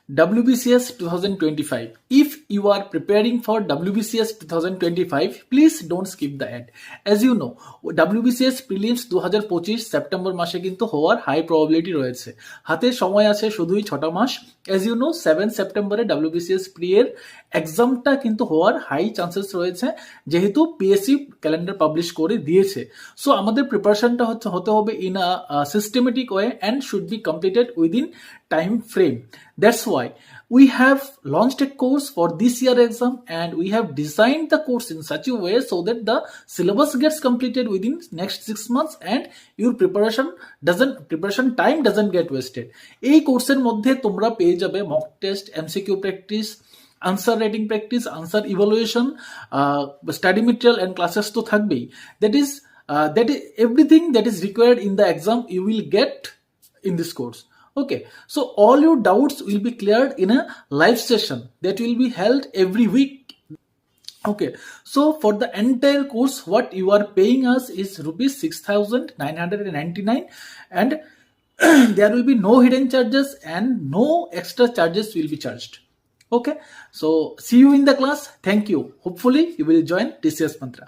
WBCS 2025. If you are preparing for WBCS 2025, please don't skip the ad. As you know, WBCS prelims 2025 September মাসে কিন্তু হওয়ার high probability রয়েছে। হাতে সময় আছে শুধুই 6টা মাস। As you know, 7 সেপ্টেম্বরে WBCS প্রি এর এক্সামটা কিন্তু হওয়ার হাই চান্সেস রয়েছে, যেহেতু পিএসসি ক্যালেন্ডার পাবলিশ করে দিয়েছে। সো আমাদের প্রিপারেশনটা হতে হবে in a systematic way and should be completed within time frame. That's why we have launched a course for this year exam, and we have designed the course in such a way so that the syllabus gets completed within next 6 months and your preparation time doesn't get wasted. এই কোর্সের মধ্যে তোমরা পেয়ে যাবে mock test, MCQ practice, answer writing practice, answer evaluation, study material and classes তো থাকবেই। that is everything that is required in the exam you will get in this course. Okay, so all your doubts will be cleared in a live session that will be held every week. Okay, so for the entire course, what you are paying us is rupees 6,999, and there will be no hidden charges and no extra charges will be charged. Okay, so see you in the class. Thank you. Hopefully, you will join TCS Mantra.